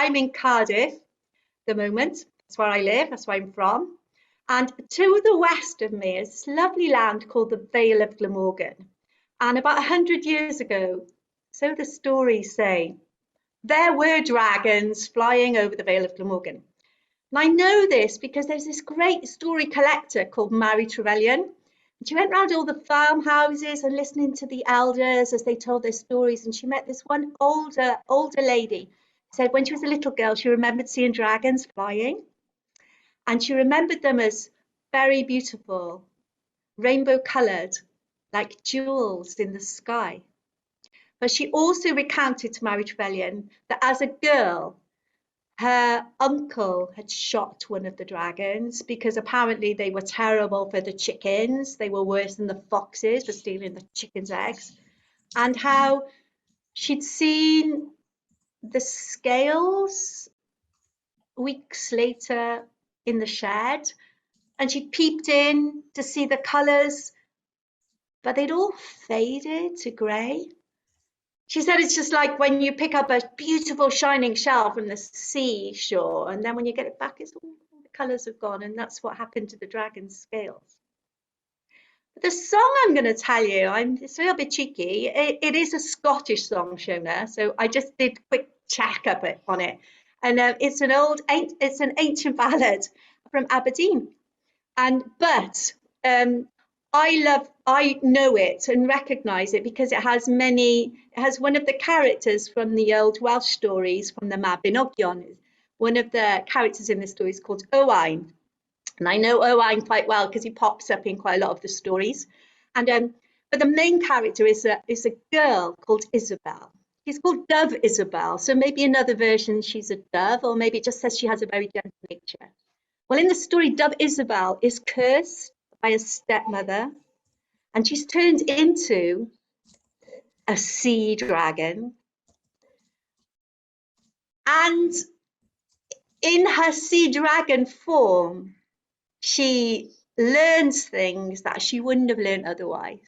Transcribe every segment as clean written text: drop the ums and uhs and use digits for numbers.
I'm in Cardiff at the moment. That's where I live. That's where I'm from. And to the west of me is this lovely land called the Vale of Glamorgan. And about 100 years ago, so the stories say, there were dragons flying over the Vale of Glamorgan. And I know this because there's this great story collector called Mary Trevelyan. And she went around all the farmhouses and listening to the elders as they told their stories. And she met this one older lady. Said when she was a little girl, she remembered seeing dragons flying. And she remembered them as very beautiful, rainbow coloured, like jewels in the sky. But she also recounted to Mary Trevelyan that as a girl, her uncle had shot one of the dragons because apparently they were terrible for the chickens. They were worse than the foxes for stealing the chickens' eggs. And how she'd seen the scales weeks later in the shed, and she peeped in to see the colours, but they'd all faded to grey. She said it's just like when you pick up a beautiful shining shell from the seashore, and then when you get it back, it's all the colours have gone, and that's what happened to the dragon's scales. But the song I'm going to tell you, it's a little bit cheeky. It is a Scottish song, Shona, so I just did a quick check up on it, and it's an ancient ballad from Aberdeen, but I know it and recognise it because it has one of the characters from the old Welsh stories from the Mabinogion. One of the characters in the story is called Owain. And I know Owain quite well because he pops up in quite a lot of the stories. And but the main character is a girl called Isabel. She's called Dove Isabel. So maybe another version she's a dove, or maybe it just says she has a very gentle nature. Well, in the story, Dove Isabel is cursed by a stepmother, and she's turned into a sea dragon. And in her sea dragon form, she learns things that she wouldn't have learned otherwise.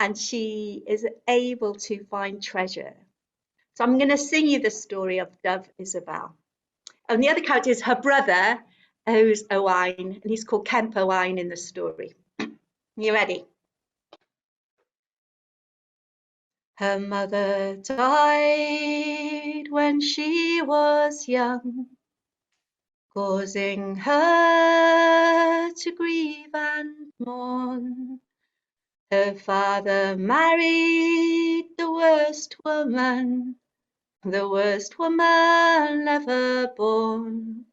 And she is able to find treasure. So I'm going to sing you the story of Dove Isabel. And the other character is her brother, who's Owain, and he's called Kemp Owain in the story. You ready? Her mother died when she was young, causing her to grieve and mourn. Her father married the worst woman ever born.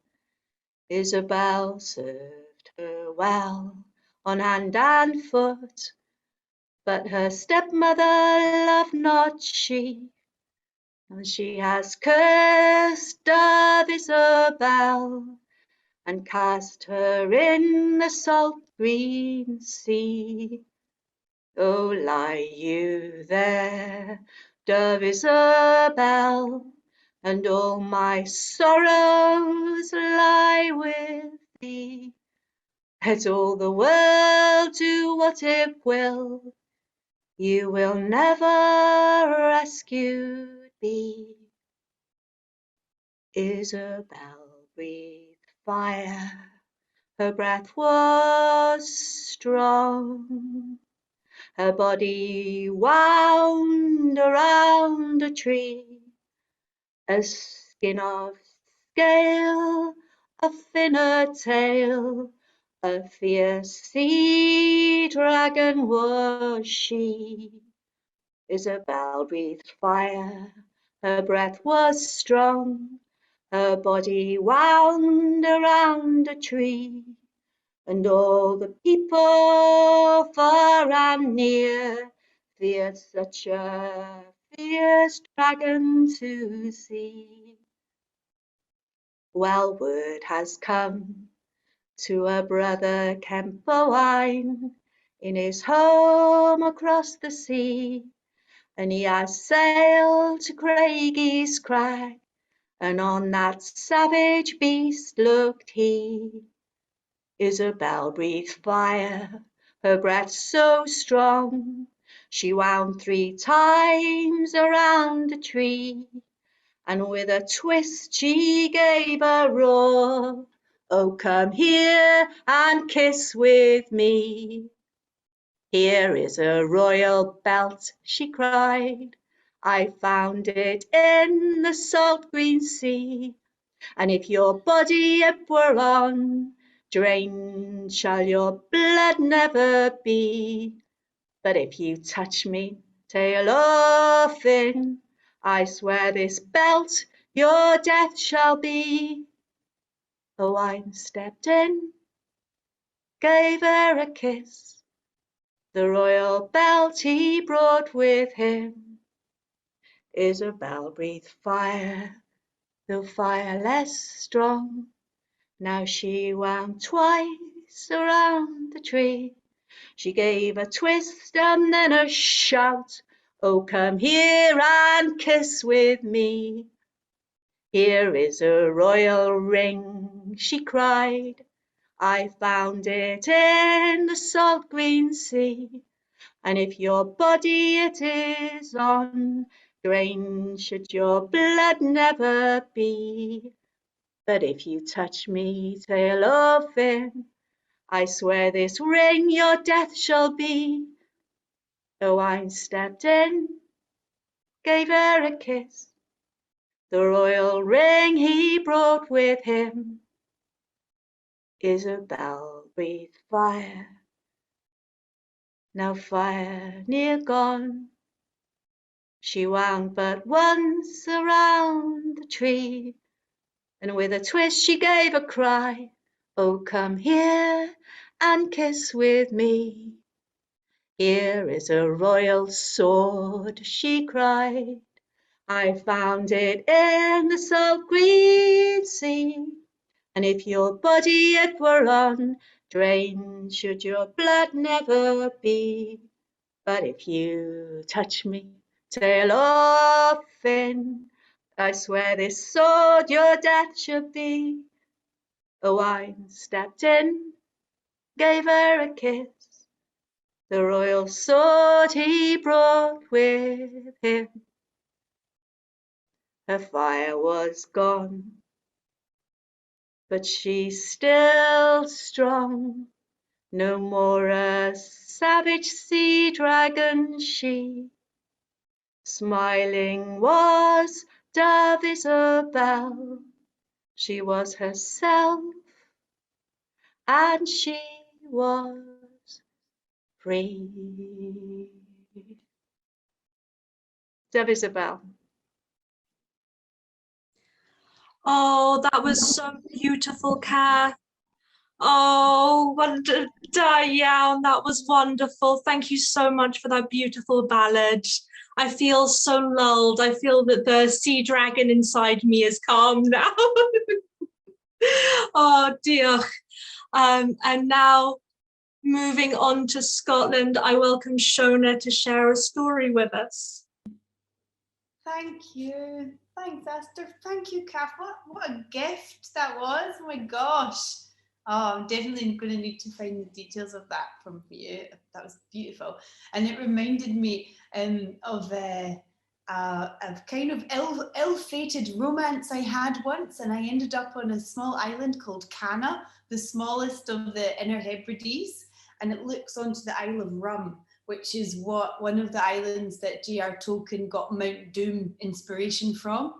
Isabel served her well on hand and foot, but her stepmother loved not she, and she has cursed Dove Isabel and cast her in the salt green sea. Oh, lie you there, Dove Isabel, and all my sorrows lie with thee. Let all the world do what it will, you will never rescued be. Isabel breathed fire, her breath was strong. Her body wound around a tree, a skin of scale, a thinner tail, a fierce sea dragon was she. Isabel breathed fire, her breath was strong, her body wound around a tree, and all the people far and near feared such a fierce dragon to see. Well, word has come to her brother Kemp Owain in his home across the sea, and he has sailed to Craigie's Crag, and on that savage beast looked he. Isabel breathed fire, her breath so strong, she wound 3 times around a tree, and with a twist she gave a roar. Oh, come here and kiss with me. Here is a royal belt, she cried. I found it in the salt green sea. And if your body it were on, drained shall your blood never be. But if you touch me, tail or fin, I swear this belt your death shall be. Owain stepped in, gave her a kiss. The royal belt he brought with him. Isabel breathed fire, though fire less strong. Now she wound twice around the tree. She gave a twist and then a shout. Oh, come here and kiss with me. Here is a royal ring, she cried. I found it in the salt green sea. And if your body it is on, drained should your blood never be. But if you touch me, tail or fin, I swear this ring your death shall be. Owain stepped in, gave her a kiss. The royal ring he brought with him. Isabel breathed fire, now fire near gone. She wound but once around the tree, and with a twist she gave a cry. Oh, come here and kiss with me. Here is a royal sword, she cried. I found it in the salt green sea. And if your body it were on, drained should your blood never be. But if you touch me, tail or fin, I swear this sword your death should be. Owain stepped in, gave her a kiss. The royal sword he brought with him. Her fire was gone, but she's still strong. No more a savage sea dragon she. Smiling was Dove Isabel. She was herself, and she was free. Dove Isabel. Oh, that was so beautiful, Kath. Oh, Diane, that was wonderful. Thank you so much for that beautiful ballad. I feel so lulled. I feel that the sea dragon inside me is calm now. Oh, dear. And now, moving on to Scotland, I welcome Shona to share a story with us. Thank you. Thanks, Esther. Thank you, Kath. What a gift that was. Oh my gosh. Oh, I'm definitely going to need to find the details of that from you. That was beautiful. And it reminded me of a kind of ill-fated romance I had once, and I ended up on a small island called Canna, the smallest of the Inner Hebrides, and it looks onto the Isle of Rum, which is one of the islands that J.R. Tolkien got Mount Doom inspiration from.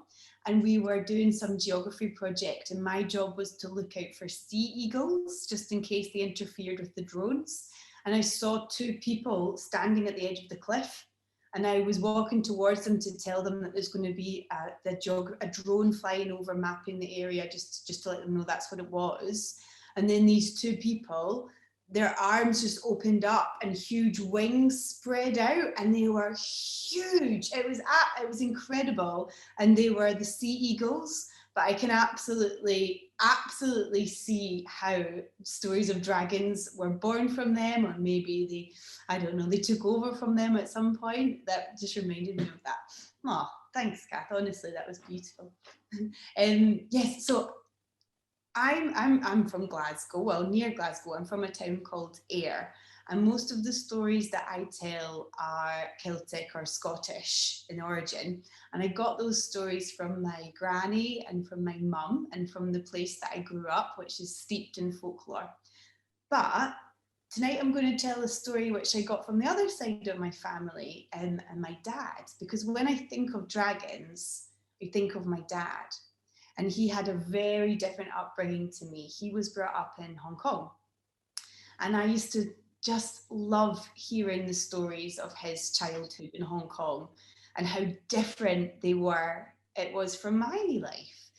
And we were doing some geography project, and my job was to look out for sea eagles, just in case they interfered with the drones. And I saw two people standing at the edge of the cliff, and I was walking towards them to tell them that there's going to be a drone flying over mapping the area, just to let them know that's what it was. And then these two people, their arms just opened up and huge wings spread out, and they were huge. It was incredible, and they were the sea eagles. But I can absolutely see how stories of dragons were born from them, or maybe they took over from them at some point. That just reminded me of that. Oh, thanks, Kath. Honestly, that was beautiful. Yes, so I'm from Glasgow, well, near Glasgow. I'm from a town called Ayr, And most of the stories that I tell are Celtic or Scottish in origin. And I got those stories from my granny and from my mum and from the place that I grew up, which is steeped in folklore. But tonight I'm going to tell a story which I got from the other side of my family and my dad. Because when I think of dragons, I think of my dad. And he had a very different upbringing to me. He was brought up in Hong Kong. And I used to just love hearing the stories of his childhood in Hong Kong and how different it was from my life.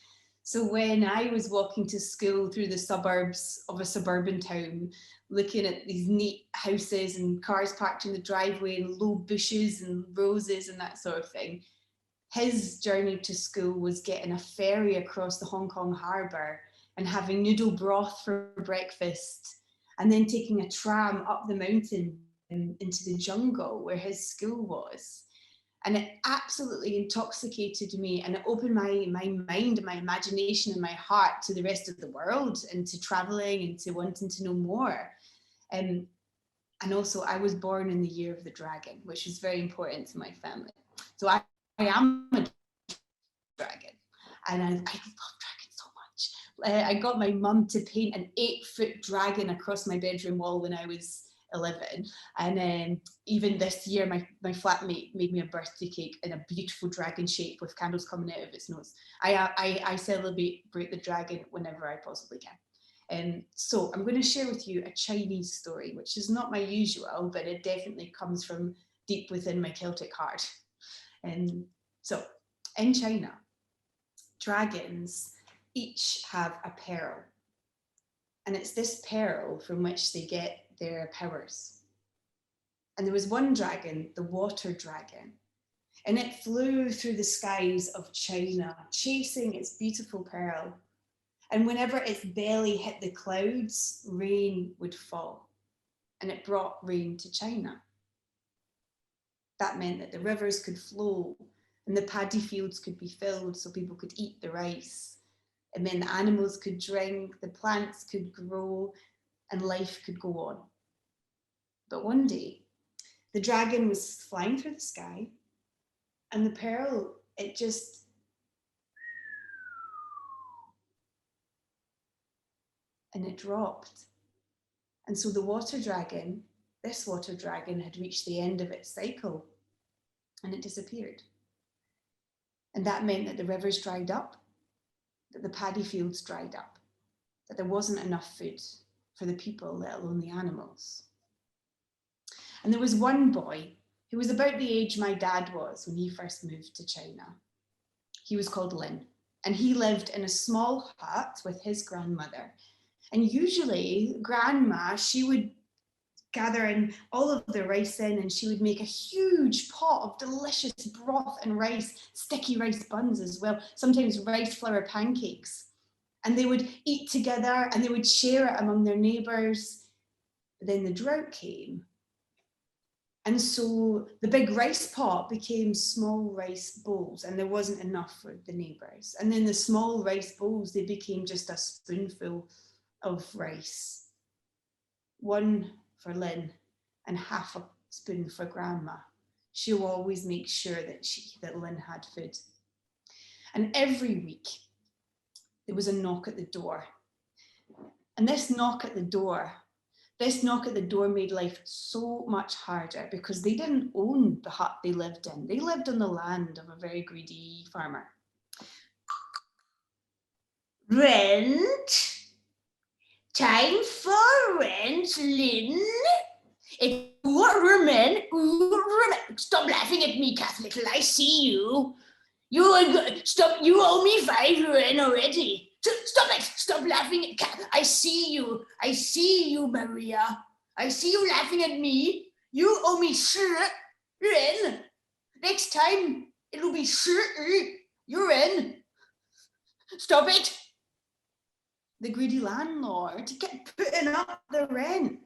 So when I was walking to school through the suburbs of a suburban town, looking at these neat houses and cars parked in the driveway and low bushes and roses and that sort of thing, his journey to school was getting a ferry across the Hong Kong harbour and having noodle broth for breakfast, and then taking a tram up the mountain into the jungle where his school was. And it absolutely intoxicated me, and it opened my mind, my imagination and my heart to the rest of the world and to travelling and to wanting to know more. And also I was born in the year of the dragon, which is very important to my family. So I am a dragon, and I love dragons so much. I got my mum to paint an 8-foot dragon across my bedroom wall when I was 11, and even this year my flatmate made me a birthday cake in a beautiful dragon shape with candles coming out of its nose. I celebrate the dragon whenever I possibly can. So I'm going to share with you a Chinese story, which is not my usual, but it definitely comes from deep within my Celtic heart. And so in China, dragons each have a pearl, and it's this pearl from which they get their powers. And there was one dragon, the water dragon, and it flew through the skies of China, chasing its beautiful pearl. And whenever its belly hit the clouds, rain would fall, and it brought rain to China. That meant that the rivers could flow and the paddy fields could be filled so people could eat the rice. It meant the animals could drink, the plants could grow, and life could go on. But one day, the dragon was flying through the sky, and the pearl, it dropped. And so the water dragon, this water dragon, had reached the end of its cycle, and it disappeared. And that meant that the rivers dried up, that the paddy fields dried up, that there wasn't enough food for the people, let alone the animals. And there was one boy who was about the age my dad was when he first moved to China. He was called Lin, and he lived in a small hut with his grandmother. And usually grandma, she would gather in all of the rice in, and she would make a huge pot of delicious broth and rice, sticky rice buns as well, sometimes rice flour pancakes. And they would eat together and they would share it among their neighbours. But then the drought came. And so the big rice pot became small rice bowls, and there wasn't enough for the neighbours. And then the small rice bowls, they became just a spoonful of rice. One for Lynn and half a spoon for Grandma. She'll always make sure that Lynn had food. And every week there was a knock at the door. And this knock at the door made life so much harder because they didn't own the hut they lived in. They lived on the land of a very greedy farmer. Rent? Time for rent, Lynn? Stop laughing at me, Catholic. I see you. You owe me 5 yen already. Stop it. Stop laughing at Cat. I see you, Maria. I see you laughing at me. You owe me 10 yen. Next time, it'll be 10 yen. Stop it. The greedy landlord kept putting up the rent,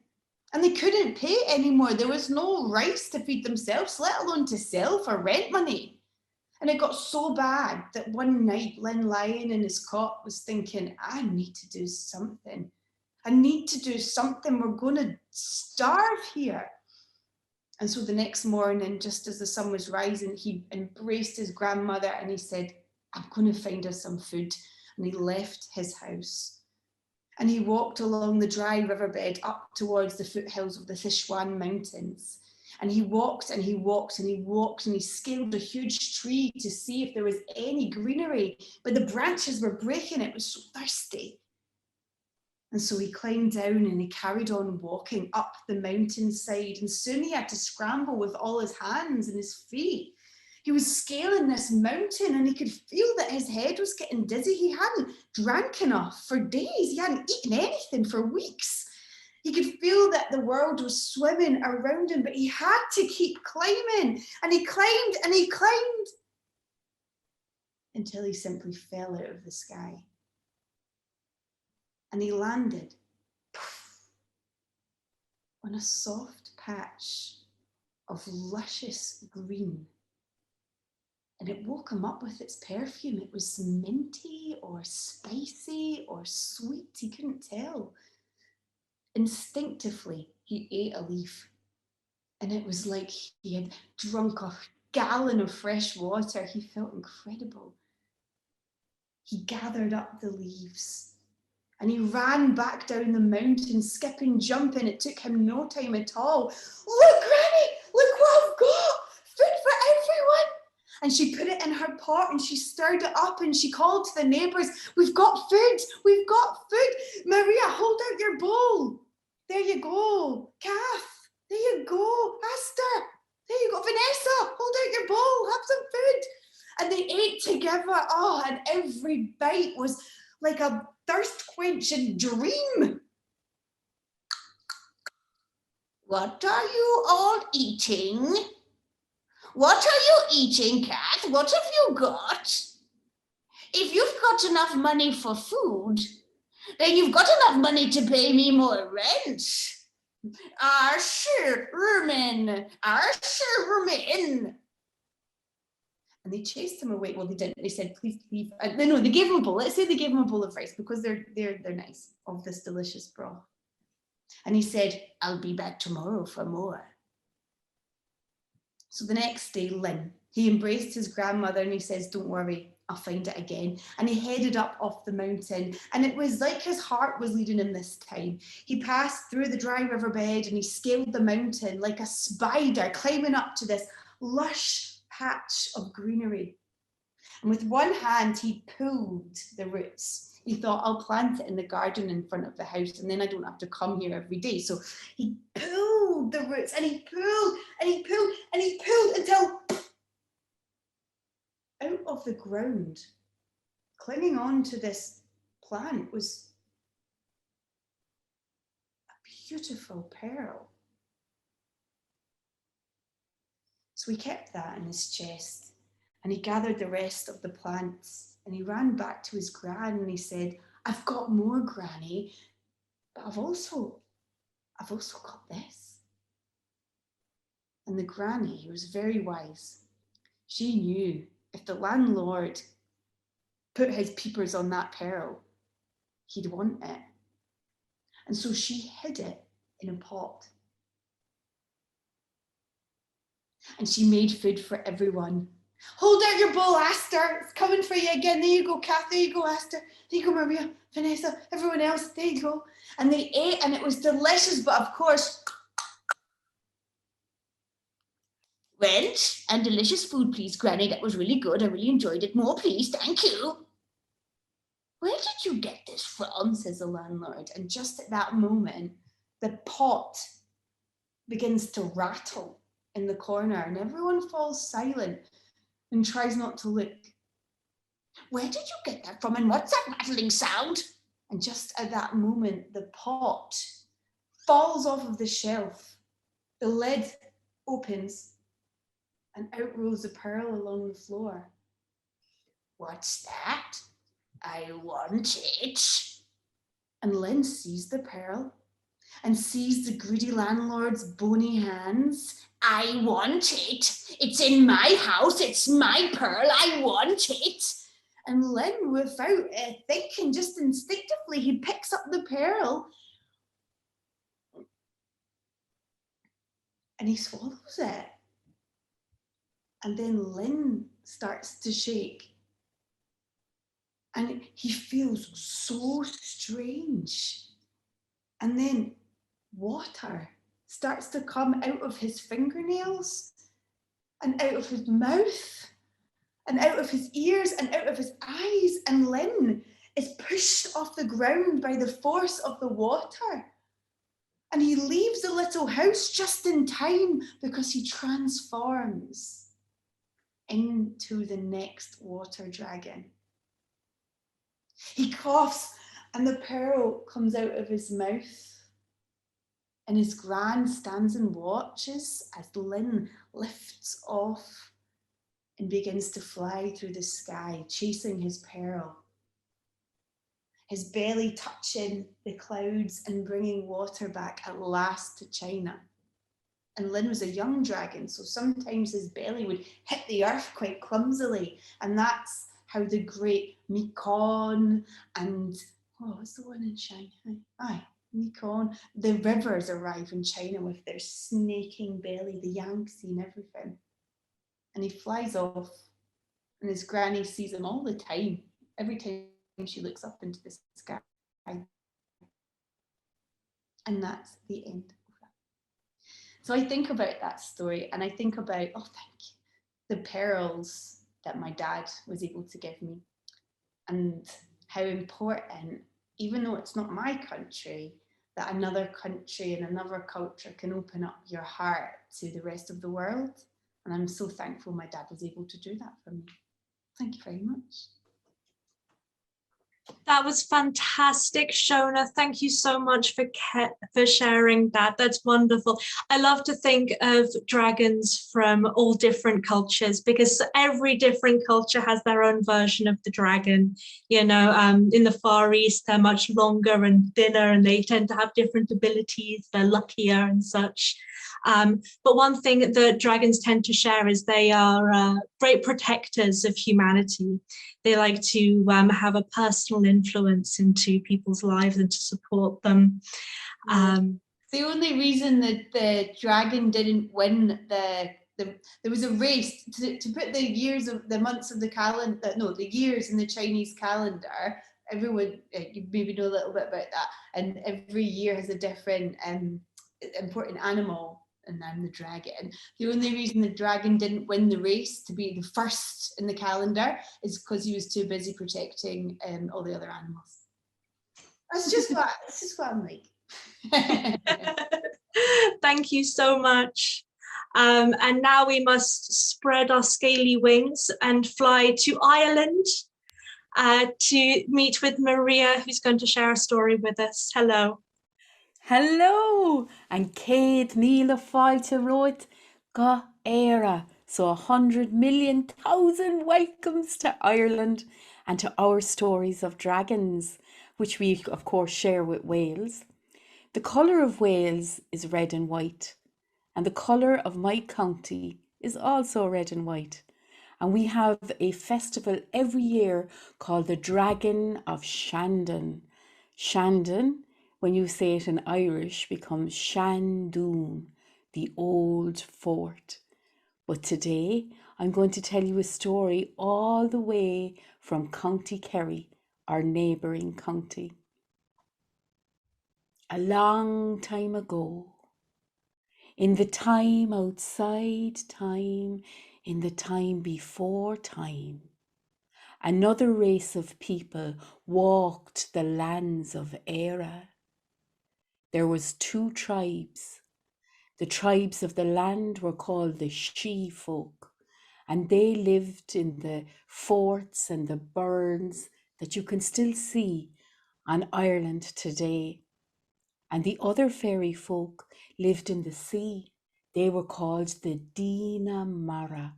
and they couldn't pay it anymore. There was no rice to feed themselves, let alone to sell for rent money. And it got so bad that one night Lynn lying in his cot was thinking, I need to do something. I need to do something. We're going to starve here. And so the next morning, just as the sun was rising, he embraced his grandmother and he said, I'm going to find us some food. And he left his house. And he walked along the dry riverbed up towards the foothills of the Sichuan mountains. And he walked and he walked and he walked and he scaled a huge tree to see if there was any greenery, but the branches were breaking. It was so thirsty. And so he climbed down and he carried on walking up the mountainside, and soon he had to scramble with all his hands and his feet. He was scaling this mountain and he could feel that his head was getting dizzy. He hadn't drank enough for days. He hadn't eaten anything for weeks. He could feel that the world was swimming around him, but he had to keep climbing. And he climbed and he climbed until he simply fell out of the sky. And he landed on a soft patch of luscious green. And it woke him up with its perfume. It was minty or spicy or sweet. He couldn't tell. Instinctively, he ate a leaf. And it was like he had drunk a gallon of fresh water. He felt incredible. He gathered up the leaves and he ran back down the mountain, skipping, jumping. It took him no time at all. Look, Granny, look what I've got. Food for everyone. And she put it in her pot and she stirred it up and she called to the neighbours, we've got food, we've got food. Maria, hold out your bowl. There you go. Kath, there you go. Esther, there you go. Vanessa, hold out your bowl, have some food. And they ate together. Oh, and every bite was like a thirst-quenching dream. What are you all eating? What are you eating, Kath? What have you got? If you've got enough money for food, then you've got enough money to pay me more rent. Sure, Rumen. Sure, Rumen. And they chased him away. Well, they didn't. They said, please leave. No, they gave him a bowl. Let's say they gave him a bowl of rice because they're nice, of this delicious broth. And he said, I'll be back tomorrow for more. So the next day, he embraced his grandmother and he says, don't worry, I'll find it again. And he headed up off the mountain. And it was like his heart was leading him this time. He passed through the dry riverbed and he scaled the mountain like a spider, climbing up to this lush patch of greenery. And with one hand, he pulled the roots. He thought, I'll plant it in the garden in front of the house and then I don't have to come here every day. So he pulled the roots and he pulled and he pulled and he pulled until out of the ground, clinging on to this plant, was a beautiful pearl. So he kept that in his chest and he gathered the rest of the plants and he ran back to his gran and he said, I've got more, Granny, but I've also got this. And the granny was very wise. She knew if the landlord put his peepers on that pearl, he'd want it. And so she hid it in a pot. And she made food for everyone. Hold out your bowl, Esther. It's coming for you again. There you go, Kath. There you go, Esther. There you go, Maria, Vanessa, everyone else. There you go. And they ate and it was delicious. But of course, rent and delicious food, please, Granny. That was really good. I really enjoyed it. More, please. Thank you. Where did you get this from? Says the landlord. And just at that moment, the pot begins to rattle in the corner and everyone falls silent and tries not to look. Where did you get that from and what's that rattling sound? And just at that moment, the pot falls off of the shelf. The lid opens and out rolls a pearl along the floor. What's that? I want it. And Lynn sees the pearl and sees the greedy landlord's bony hands. I want it. It's in my house. It's my pearl. I want it. And Lynn, without thinking, just instinctively, he picks up the pearl, and he swallows it. And then Lynn starts to shake. And he feels so strange. And then water starts to come out of his fingernails and out of his mouth and out of his ears and out of his eyes. And Lynn is pushed off the ground by the force of the water. And he leaves the little house just in time because he transforms into the next water dragon. He coughs and the pearl comes out of his mouth. And his gran stands and watches as Lynn lifts off and begins to fly through the sky, chasing his pearl. His belly touching the clouds and bringing water back at last to China. And Lynn was a young dragon, so sometimes his belly would hit the earth quite clumsily. And that's how the great Mekong and, what's the one in Shanghai? Mekong. The rivers arrive in China with their snaking belly, the Yangtze and everything. And he flies off, and his granny sees him all the time, every time she looks up into the sky. And that's the end of that. So I think about that story, and I think about, oh, thank you, the pearls that my dad was able to give me, and how important, even though it's not my country, that another country and another culture can open up your heart to the rest of the world. And I'm so thankful my dad was able to do that for me. Thank you very much. That was fantastic, Shona. Thank you so much for sharing that. That's wonderful. I love to think of dragons from all different cultures, because every different culture has their own version of the dragon. You know, in the Far East, they're much longer and thinner, and they tend to have different abilities. They're luckier and such. But one thing that dragons tend to share is they are great protectors of humanity. They like to have a personal influence into people's lives and to support them. The only reason that the dragon didn't win there was a race to put the years of the months of the calendar, the years in the Chinese calendar. Everyone, you maybe know a little bit about that. And every year has a different important animal. And I'm the dragon. The only reason the dragon didn't win the race to be the first in the calendar is because he was too busy protecting all the other animals. That's just what I'm like. Thank you so much. And now we must spread our scaly wings and fly to Ireland to meet with Maria, who's going to share a story with us. Hello. Hello, and Céad Níl Fáilte Roit Ga Éire. So 100,000,000 welcomes to Ireland and to our stories of dragons, which we of course share with Wales. The colour of Wales is red and white, and the colour of my county is also red and white. And we have a festival every year called the Dragon of Shandon. Shandon, when you say it in Irish, becomes Shandoon, the old fort. But today I'm going to tell you a story all the way from County Kerry, our neighbouring county. A long time ago, in the time outside time, in the time before time, another race of people walked the lands of Éire. There was 2 tribes. The tribes of the land were called the She folk, and they lived in the forts and the burns that you can still see on Ireland today. And the other fairy folk lived in the sea. They were called the Dina Mara,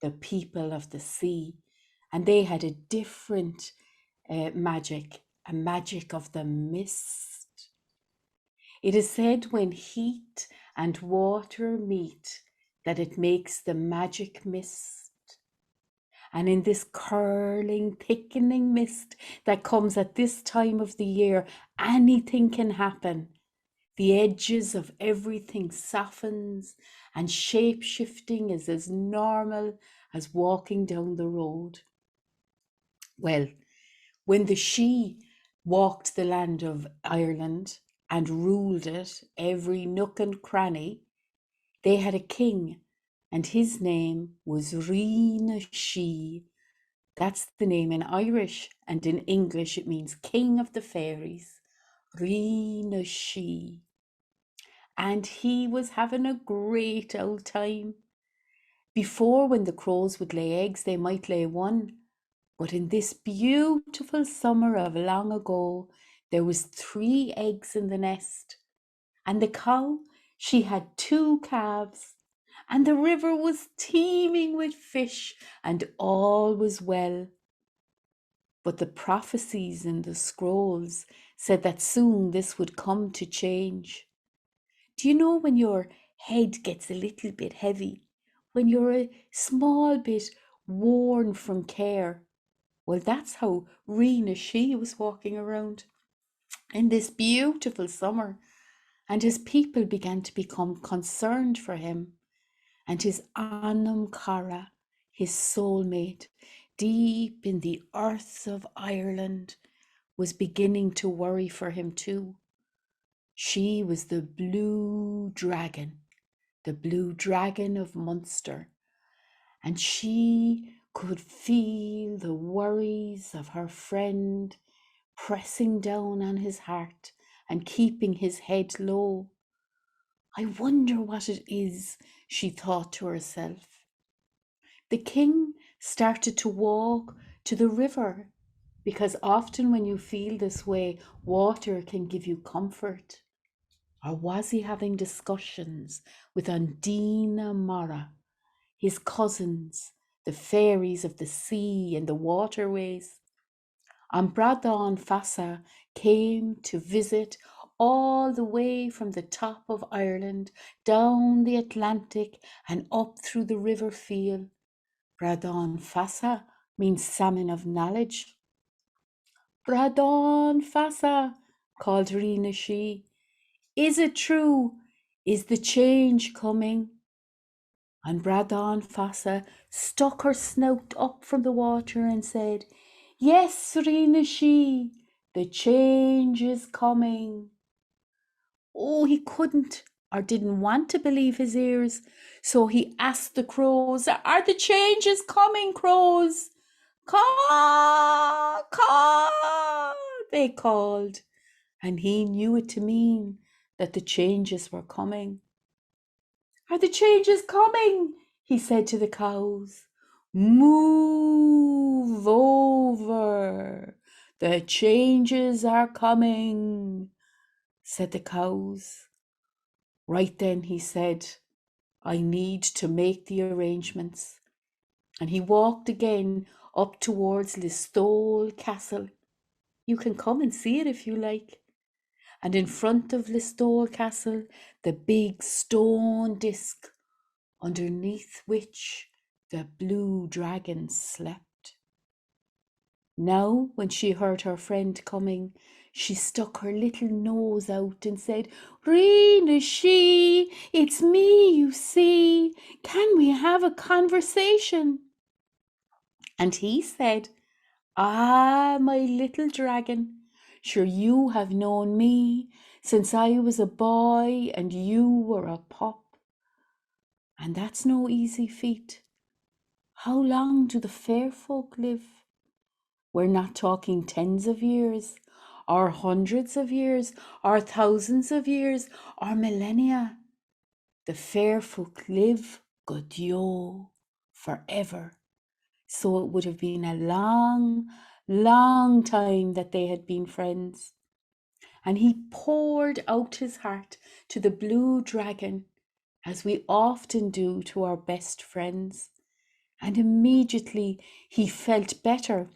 the people of the sea, and they had a different magic, a magic of the mist. It is said when heat and water meet that it makes the magic mist. And in this curling, thickening mist that comes at this time of the year, anything can happen. The edges of everything softens and shape-shifting is as normal as walking down the road. Well, when the She walked the land of Ireland and ruled it, every nook and cranny, they had a king, and his name was Rina She. That's the name in Irish, and in English it means King of the Fairies. Rina She. And he was having a great old time. Before, when the crows would lay eggs, they might lay one. But in this beautiful summer of long ago, there was 3 eggs in the nest. And the cow, she had 2 calves. And the river was teeming with fish, and all was well. But the prophecies in the scrolls said that soon this would come to change. Do you know when your head gets a little bit heavy? When you're a small bit worn from care? Well, that's how Rena She was walking around in this beautiful summer. And his people began to become concerned for him. And his Anam Cara, his soulmate, deep in the earth of Ireland, was beginning to worry for him too. She was the blue dragon of Munster, and she could feel the worries of her friend pressing down on his heart and keeping his head low. I wonder what it is, she thought to herself. The king started to walk to the river, because often when you feel this way, water can give you comfort. Or was he having discussions with Undina Mara, his cousins, the fairies of the sea and the waterways? And Bradán Fassa came to visit all the way from the top of Ireland, down the Atlantic and up through the river Feel. Bradán Fassa means salmon of knowledge. Bradán Fassa, called Rina She. Is it true? Is the change coming? And Bradán Fassa stuck her snout up from the water and said, Yes, Rina She, the change is coming. Oh, he couldn't or didn't want to believe his ears, so he asked the crows, Are the changes coming, crows? Caw, caw, they called, and he knew it to mean that the changes were coming. Are the changes coming? He said to the cows. Move over. The changes are coming, said the cows. Right then he said, I need to make the arrangements. And he walked again up towards Listowel Castle. You can come and see it if you like. And in front of Listowel Castle, the big stone disc, underneath which the blue dragon slept. Now, when she heard her friend coming, she stuck her little nose out and said, Rina She, it's me, you see. Can we have a conversation? And he said, Ah, my little dragon, sure you have known me since I was a boy and you were a pup. And that's no easy feat. How long do the fair folk live? We're not talking tens of years, or hundreds of years, or thousands of years, or millennia. The fair folk live, Godyo, forever. So it would have been a long, long time that they had been friends. And he poured out his heart to the blue dragon, as we often do to our best friends. And immediately he felt better.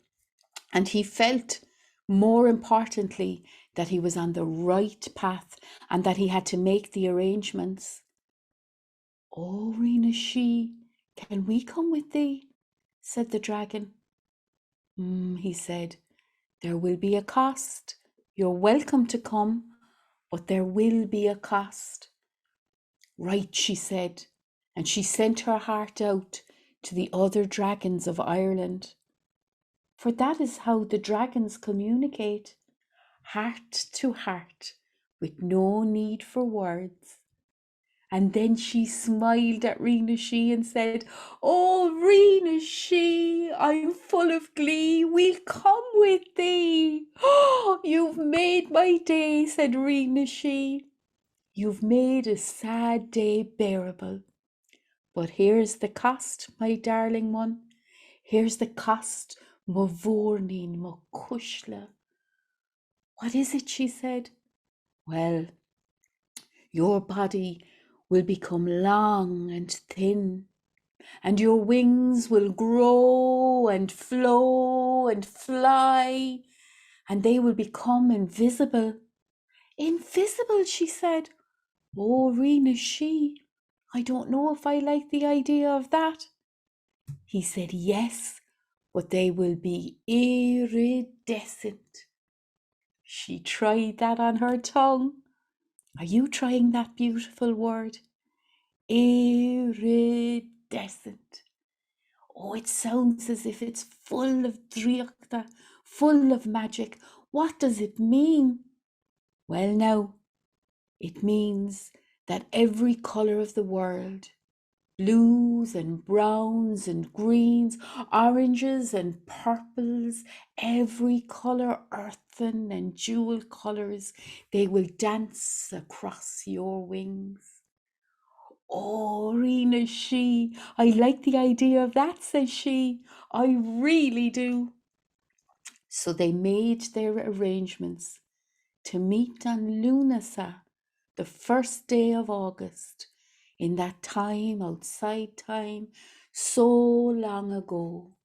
And he felt, more importantly, that he was on the right path and that he had to make the arrangements. Oh, Rina She, can we come with thee? Said the dragon. He said, there will be a cost. You're welcome to come, but there will be a cost. Right, she said, and she sent her heart out to the other dragons of Ireland. For that is how the dragons communicate, heart to heart, with no need for words. And then she smiled at Rena She and said, "Oh, Rena She, I'm full of glee. We'll come with thee." "Oh, you've made my day," said Rena She. "You've made a sad day bearable. But here's the cost, my darling one. Here's the cost, mo vornin, mo kushla." "What is it?" she said. "Well, your body will become long and thin, and your wings will grow and flow and fly, and they will become invisible." "Invisible," she said. "Oh, Rena She, I don't know if I like the idea of that." He said, "Yes, but they will be iridescent." She tried that on her tongue. Are you trying that beautiful word? Iridescent. Oh, it sounds as if it's full of driachta, full of magic. What does it mean? Well, now, it means that every colour of the world, blues and browns and greens, oranges and purples, every colour, earthen and jewel colours, they will dance across your wings. "Oh, Rena She, I like the idea of that," says she. "I really do." So they made their arrangements to meet on Lunasa, the first day of August, in that time outside time, so long ago.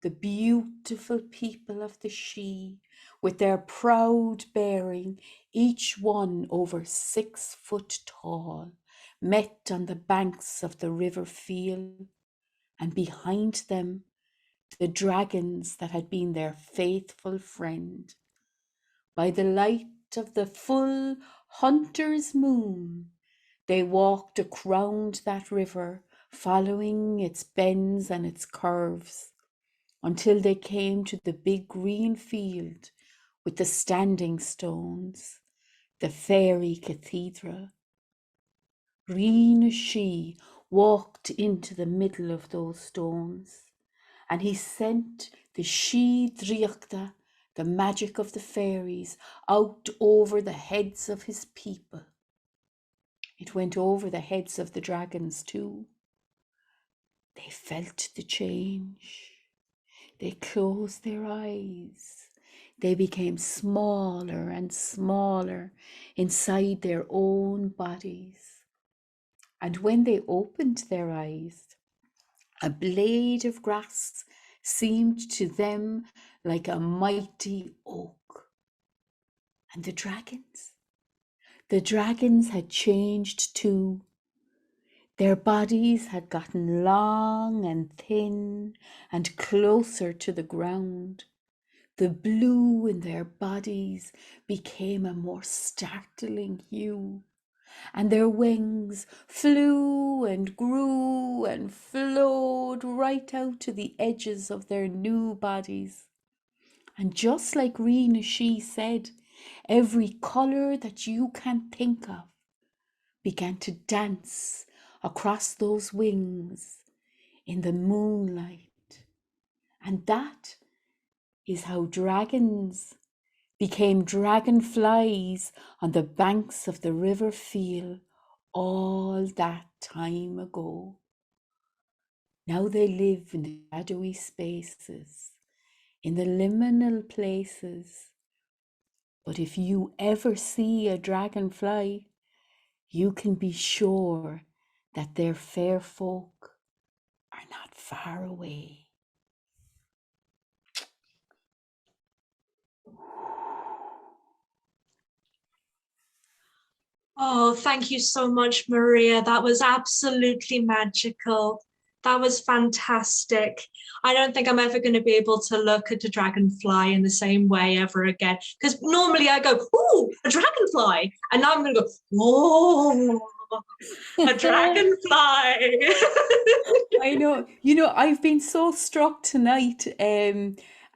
The beautiful people of the She, with their proud bearing, each one over 6 foot tall, met on the banks of the river Feel, and behind them the dragons that had been their faithful friend. By the light of the full hunter's moon, they walked around that river, following its bends and its curves, until they came to the big green field with the standing stones, the fairy cathedral. Rena She walked into the middle of those stones, and he sent the She Driachta, the magic of the fairies, out over the heads of his people. It went over the heads of the dragons too. They felt the change. They closed their eyes. They became smaller and smaller inside their own bodies. And when they opened their eyes, a blade of grass seemed to them like a mighty oak. And the dragons had changed too. Their bodies had gotten long and thin and closer to the ground. The blue in their bodies became a more startling hue, and their wings flew and grew and flowed right out to the edges of their new bodies. And just like Rena She said, every colour that you can think of began to dance across those wings in the moonlight. And that is how dragons became dragonflies on the banks of the river Feel all that time ago. Now they live in the shadowy spaces, in the liminal places. But if you ever see a dragonfly, you can be sure that their fair folk are not far away. Oh, thank you so much, Maria. That was absolutely magical. That was fantastic. I don't think I'm ever going to be able to look at a dragonfly in the same way ever again. Because normally I go, "Ooh, a dragonfly." And now I'm going to go, "Whoa." A dragonfly. I know. You know, I've been so struck tonight,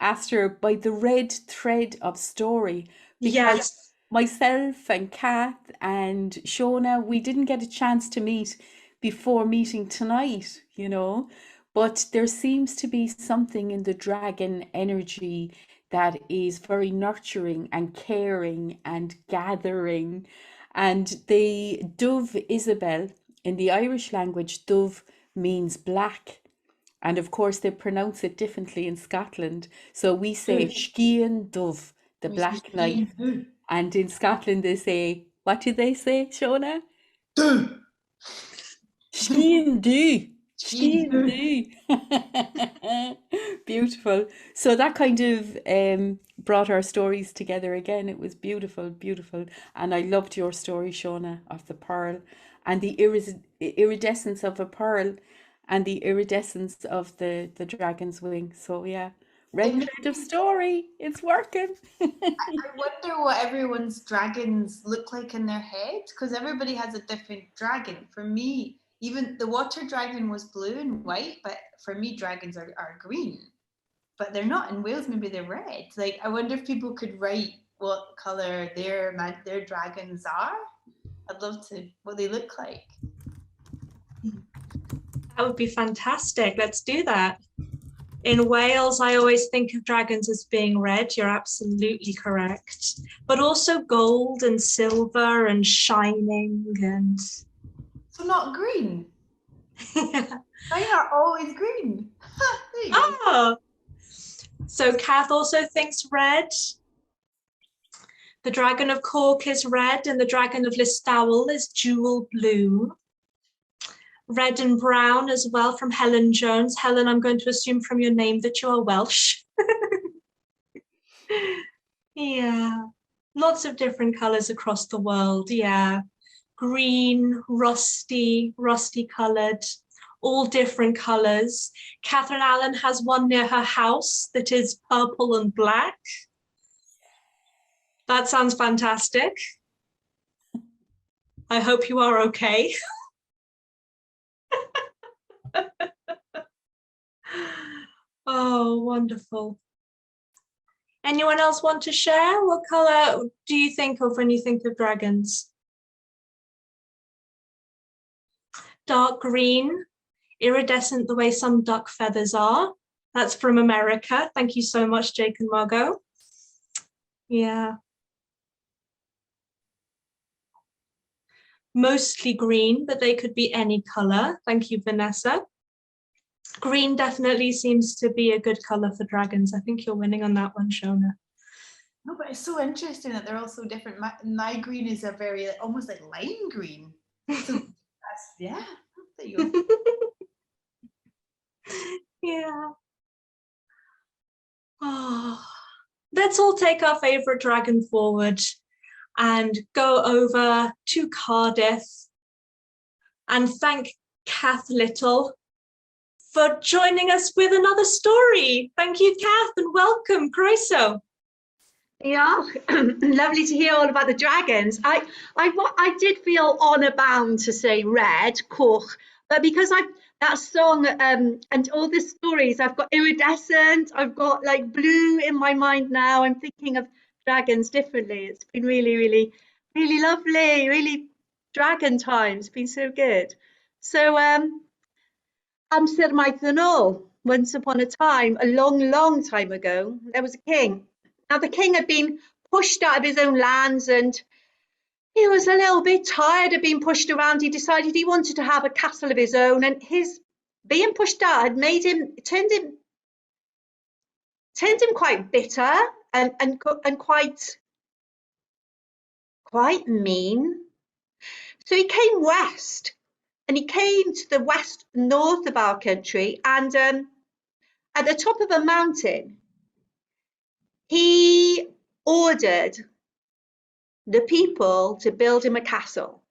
Aster, by the red thread of story because Yes. myself and Kath and Shona, we didn't get a chance to meet before meeting tonight, you know. But there seems to be something in the dragon energy that is very nurturing and caring and gathering. And the dove Isabel, in the Irish language, dove means black. And of course, they pronounce it differently in Scotland. So we say Scian dove, the black knight. And in Scotland, they say, what do they say, Shona? Scian du. Scian du. Beautiful. So that kind of brought our stories together again. It was beautiful, beautiful. And I loved your story, Shona, of the pearl and the iridescence of a pearl and the iridescence of the dragon's wing. So yeah, red thread of story. It's working. I wonder what everyone's dragons look like in their head, because everybody has a different dragon. For me, even the water dragon was blue and white, but for me, dragons are green. But they're not in Wales. Maybe they're red. Like, I wonder if people could write what color their dragons are. I'd love to what they look like. That would be fantastic. Let's do that. In Wales, I always think of dragons as being red. You're absolutely correct. But also gold and silver and shining and... So not green. Mine are always green. There you go. Oh! So Kath also thinks red. The dragon of Cork is red and the dragon of Listowel is jewel blue. Red and brown as well from Helen Jones. Helen, I'm going to assume from your name that you are Welsh. Yeah, lots of different colours across the world, yeah. Green, rusty coloured, all different colours. Catherine Allen has one near her house that is purple and black. That sounds fantastic. I hope you are okay. Oh, wonderful. Anyone else want to share? What color do you think of when you think of dragons? Dark green, iridescent the way some duck feathers are. That's from America. Thank you so much, Jake and Margot. Yeah. Mostly green, but they could be any color. Thank you, Vanessa. Green definitely seems to be a good color for dragons. I think you're winning on that one, Shona. No, but it's so interesting that they're all so different. My green is a very almost like lime green. So that's, yeah, there you go. Yeah. Oh, let's all take our favorite dragon forward and go over to Cardiff and thank Kath Little for joining us with another story. Thank you, Kath, and welcome, Croeso. Yeah, lovely to hear all about the dragons. I did feel honor bound to say red, Coch, but because that song and all the stories, I've got iridescent, I've got like blue in my mind now. I'm thinking of dragons differently. It's been really, really, really lovely, really dragon time. It's been so good. So Amser Maith yn ôl, once upon a time, a long, long time ago, there was a king. Now, the king had been pushed out of his own lands and he was a little bit tired of being pushed around. He decided he wanted to have a castle of his own, and his being pushed out had turned him quite bitter and quite mean. So he came west, and he came to the west north of our country, and at the top of a mountain, he ordered the people to build him a castle.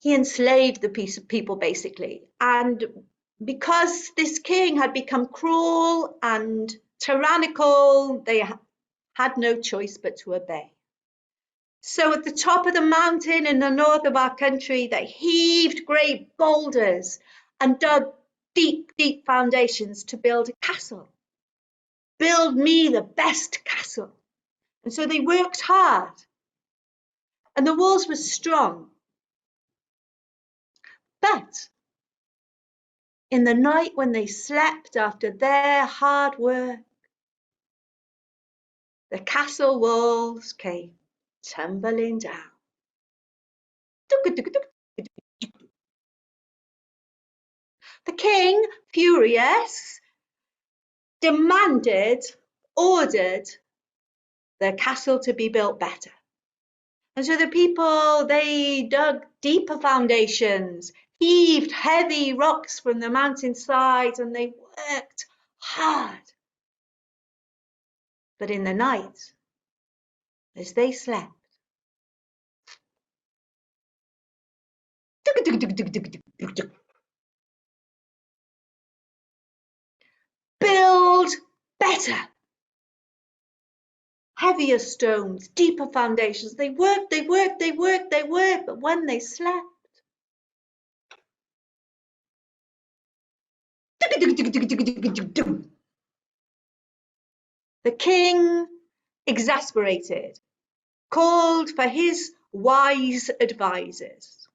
He enslaved the people basically. And because this king had become cruel and tyrannical, they had no choice but to obey. So at the top of the mountain in the north of our country, they heaved great boulders and dug deep, deep foundations to build a castle. Build me the best castle. And so they worked hard. And the walls were strong. But in the night when they slept after their hard work, the castle walls came tumbling down. The king, furious, ordered the castle to be built better. And so the people, they dug deeper foundations, heaved heavy rocks from the mountainside, and they worked hard. But in the night, as they slept, build better. Heavier stones, deeper foundations. They worked, but when they slept, the king, exasperated, called for his wise advisors.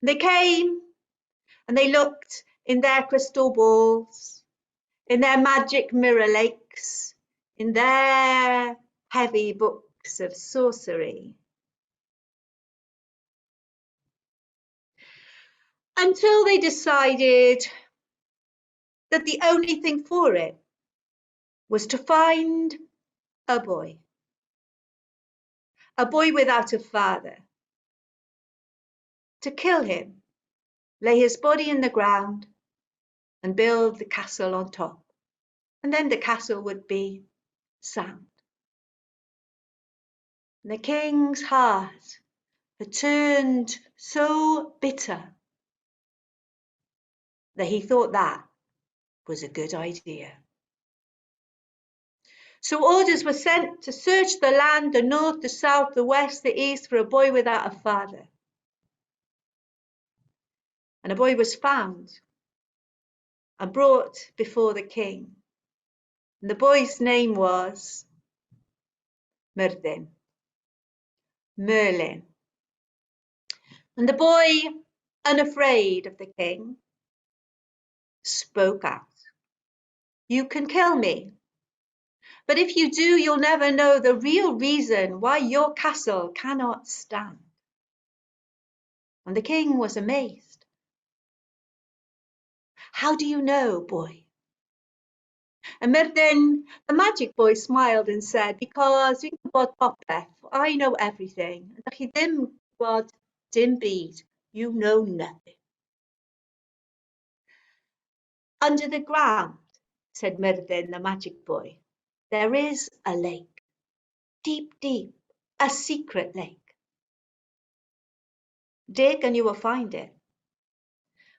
They came and they looked in their crystal balls, in their magic mirror lakes, in their heavy books of sorcery. Until they decided that the only thing for it was to find a boy without a father, to kill him, lay his body in the ground, and build the castle on top. And then the castle would be sound. And the king's heart had turned so bitter that he thought that was a good idea. So orders were sent to search the land, the north, the south, the west, the east, for a boy without a father. And a boy was found and brought before the king. And the boy's name was Merlin. And the boy, unafraid of the king, spoke out. You can kill me, but if you do, you'll never know the real reason why your castle cannot stand. And the king was amazed. How do you know, boy? And Merlin, the magic boy, smiled and said, because fi'n gwbod popeth, I know everything. And chi ddim gwbod dim byd, you know nothing. Under the ground, said Merlin, the magic boy, there is a lake, deep, deep, a secret lake. Dig and you will find it.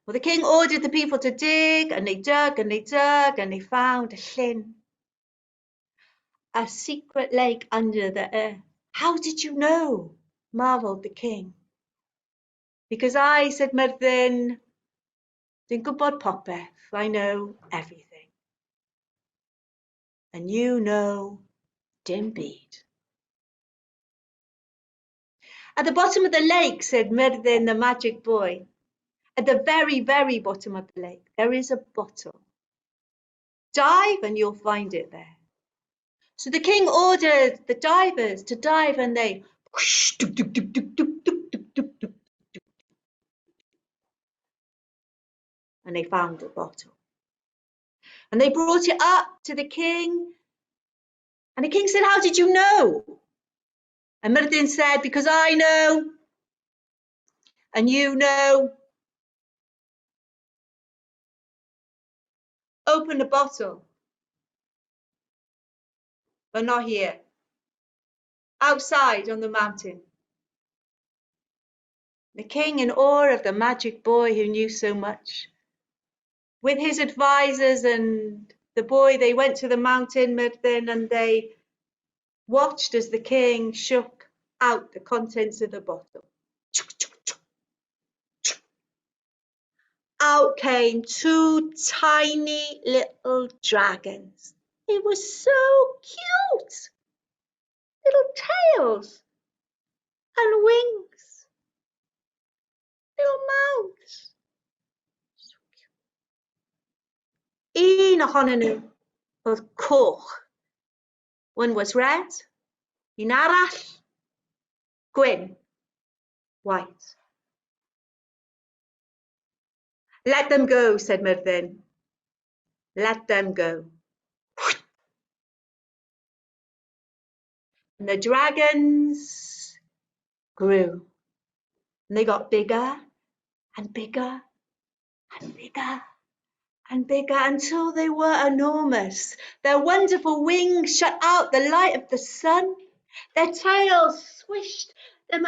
Well, the king ordered the people to dig, and they dug and they dug, and they found a llyn, a secret lake under the earth. How did you know? Marvelled the king. Because I, said Merlin, dwi'n gwbod popeth, I know everything. And you know dim byd. At the bottom of the lake, said Merlin, the magic boy, at the very, very bottom of the lake, there is a bottle. Dive and you'll find it there. So the king ordered the divers to dive, and they whoosh, duk, duk, duk, duk, duk, duk, duk, duk, duk, and they found the bottle. And they brought it up to the king. And the king said, how did you know? And Merlin said, because I know, and you know. Open the bottle. But not here. Outside on the mountain. The king, in awe of the magic boy who knew so much, with his advisors and the boy, they went to the mountain, Merlin, and they watched as the king shook out the contents of the bottle. Out came two tiny little dragons. They were so cute. Little tails and wings. Little mouths. Un ohonyn nhw oedd coch. One was red, un arall gwyn, white. Let them go, said Myrddin. Let them go. And the dragons grew. And they got bigger and bigger and bigger and bigger until they were enormous. Their wonderful wings shut out the light of the sun. Their tails swished. The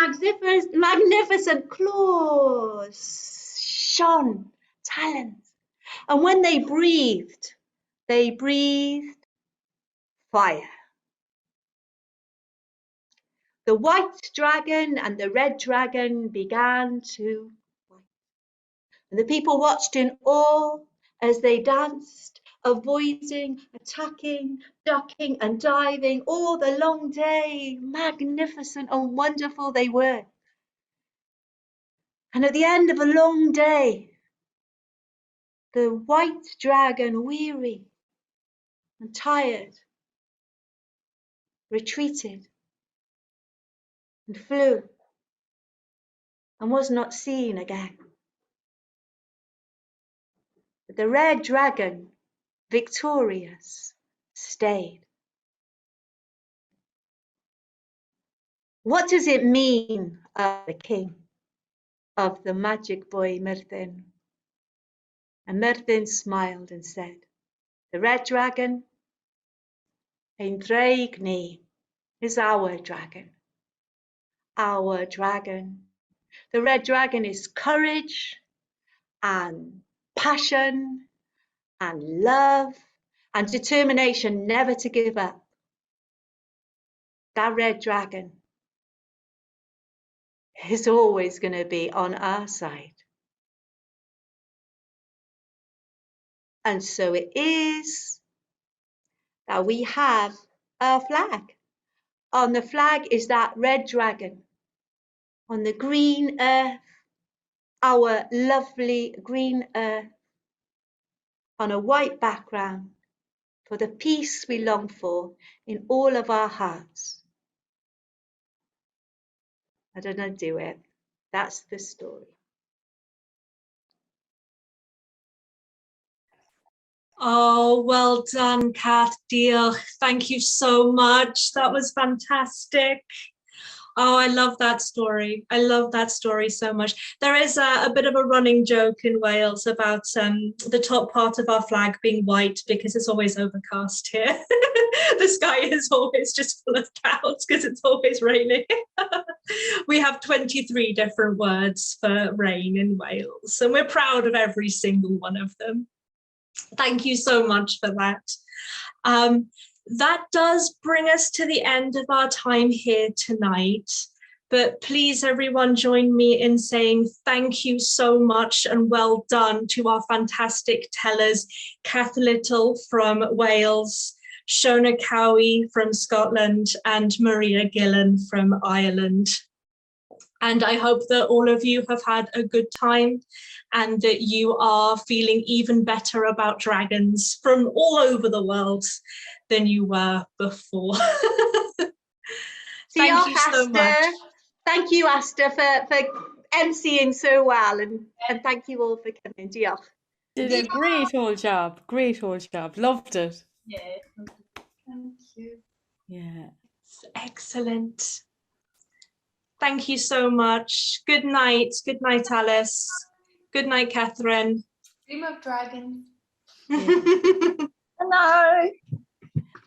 magnificent claws shone, talons. And when they breathed fire. The white dragon and the red dragon began to fight. And the people watched in awe as they danced, avoiding, attacking, ducking and diving all the long day. Magnificent and wonderful they were. And at the end of a long day, the white dragon, weary and tired, retreated and flew and was not seen again. But the red dragon, victorious, stayed. What does it mean, the king of the magic boy Myrddin? And Myrddin smiled and said, the red dragon, ein draig ni, is our dragon. Our dragon. The red dragon is courage and passion and love and determination never to give up. That red dragon is always going to be on our side. And so it is that we have a flag. On the flag is that red dragon. On the green earth, our lovely green earth, on a white background, for the peace we long for in all of our hearts. I don't know, do it. That's the story. Oh, well done, Kath. Diolch. Thank you so much. That was fantastic. Oh, I love that story. I love that story so much. There is a bit of a running joke in Wales about the top part of our flag being white because it's always overcast here. The sky is always just full of clouds because it's always raining. We have 23 different words for rain in Wales, and we're proud of every single one of them. Thank you so much for that. That does bring us to the end of our time here tonight. But please, everyone, join me in saying thank you so much and well done to our fantastic tellers, Kath Little from Wales, Shona Cowie from Scotland, and Maria Gillen from Ireland. And I hope that all of you have had a good time and that you are feeling even better about dragons from all over the world than you were before. Thank you so much. Thank you, Asta, for emceeing so well, and thank you all for coming. Diolch. Did a great old job. Great old job. Loved it. Yeah, thank you. Yeah. Excellent. Thank you so much. Good night. Good night, Alice. Good night, Catherine. Dream of dragons. Yeah. Good night.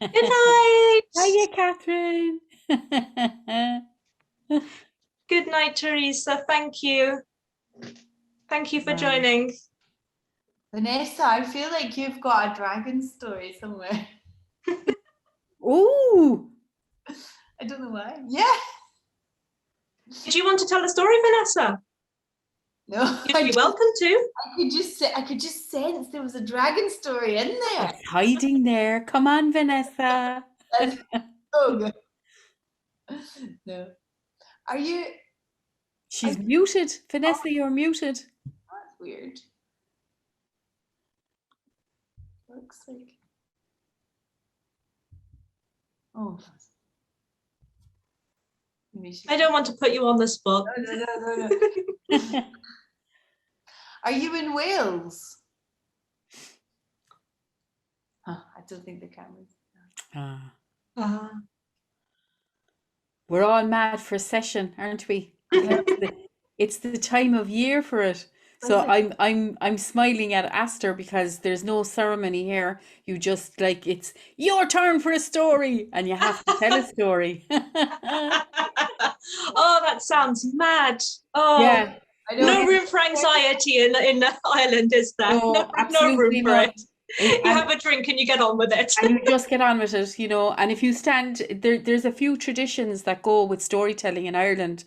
Good night. Hiya, Catherine. Good night, Teresa. Thank you. Thank you for joining. Vanessa, I feel like you've got a dragon story somewhere. Ooh. I don't know why. Yeah. Do you want to tell a story, Vanessa? No, You're welcome to. I could just sense there was a dragon story in there. It's hiding there. Come on, Vanessa. Oh, good. No. Are you? She's muted. Vanessa, you're muted. That's weird. Looks like. Oh. Maybe she... I don't want to put you on the spot. No. Are you in Wales? Huh, I don't think the camera's. We're all mad for a session, aren't we? It's the time of year for it. So I'm smiling at Aster because there's no ceremony here. You just like, it's your turn for a story and you have to tell a story. Oh, that sounds mad. Oh, Yeah. No room for anxiety in Ireland, is there? No, No room for not. it. You have a drink and you get on with it. And you just get on with it, you know. And if you stand, there's a few traditions that go with storytelling in Ireland.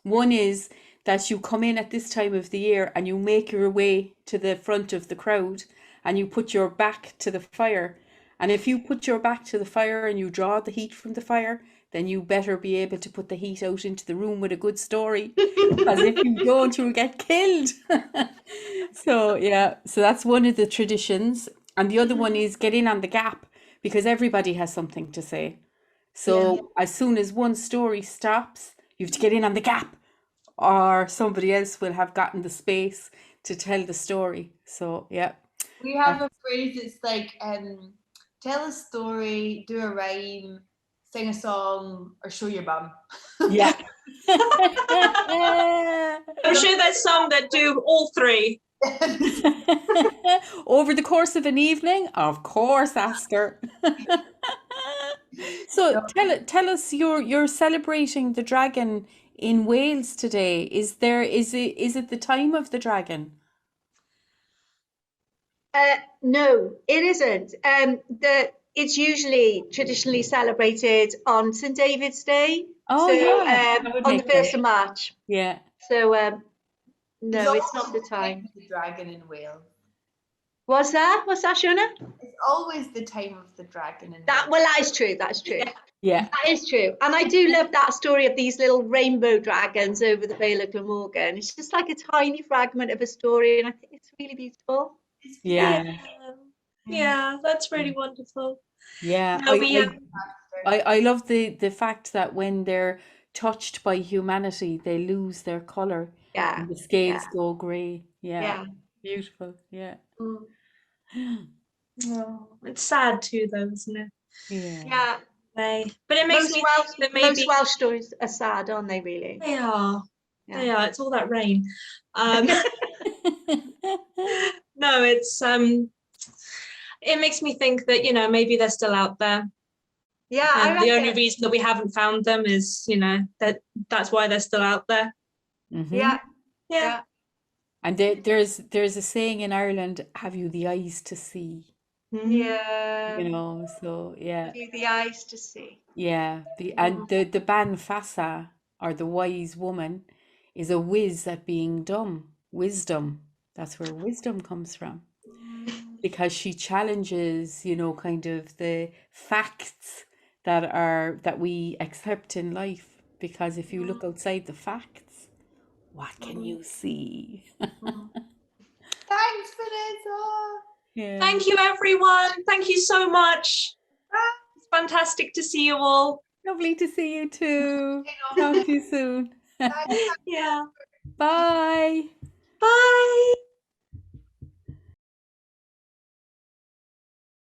One is that you come in at this time of the year and you make your way to the front of the crowd and you put your back to the fire. And if you put your back to the fire and you draw the heat from the fire, then you better be able to put the heat out into the room with a good story. Because if you don't, you'll get killed. So, yeah, so that's one of the traditions. And the other one is get in on the gap because everybody has something to say. So as soon as one story stops, you have to get in on the gap or somebody else will have gotten the space to tell the story. So, yeah. We have a phrase, it's like, tell a story, do a rhyme, sing a song, or show your bum. Yeah. I'm sure there's some that do all three. Over the course of an evening, of course, Aster. So tell us, you're celebrating the dragon in Wales today. Is it the time of the dragon? No, it isn't. It's usually traditionally celebrated on St. David's Day. Oh, so, yeah. On the 1st of March. Yeah. So, no, it's not the time. The dragon in Wales. What's that, Shona? It's always the time of the dragon in Well, that is true. That's true. Yeah. That is true. And I do love that story of these little rainbow dragons over the Vale of Glamorgan. It's just like a tiny fragment of a story, and I think it's really beautiful. Yeah. Yeah, that's really wonderful. Yeah. No, I love the fact that when they're touched by humanity, they lose their colour. Yeah. And the scales go grey. Yeah. Yeah. Beautiful. Yeah. Oh, it's sad too, though, isn't it? Yeah. But it makes me think that maybe most Welsh stories are sad, aren't they? Really? they are. Yeah. They are. It's all that rain. No, it's it makes me think that, you know, maybe they're still out there. Yeah. And the only reason that we haven't found them is, you know, that's why they're still out there. Yeah. Yeah. And there's a saying in Ireland, have you the eyes to see? Yeah. You know, so yeah. Have you the eyes to see? Yeah. The Ban Fassa, or the wise woman, is a whiz at being dumb. Wisdom. That's where wisdom comes from. Because she challenges, you know, kind of the facts that we accept in life. Because if you look outside the facts, what can you see? Thanks, Vanessa. Yeah. Thank you, everyone. Thank you so much. It's fantastic to see you all. Lovely to see you too. Talk to you soon. Yeah. Bye. Bye.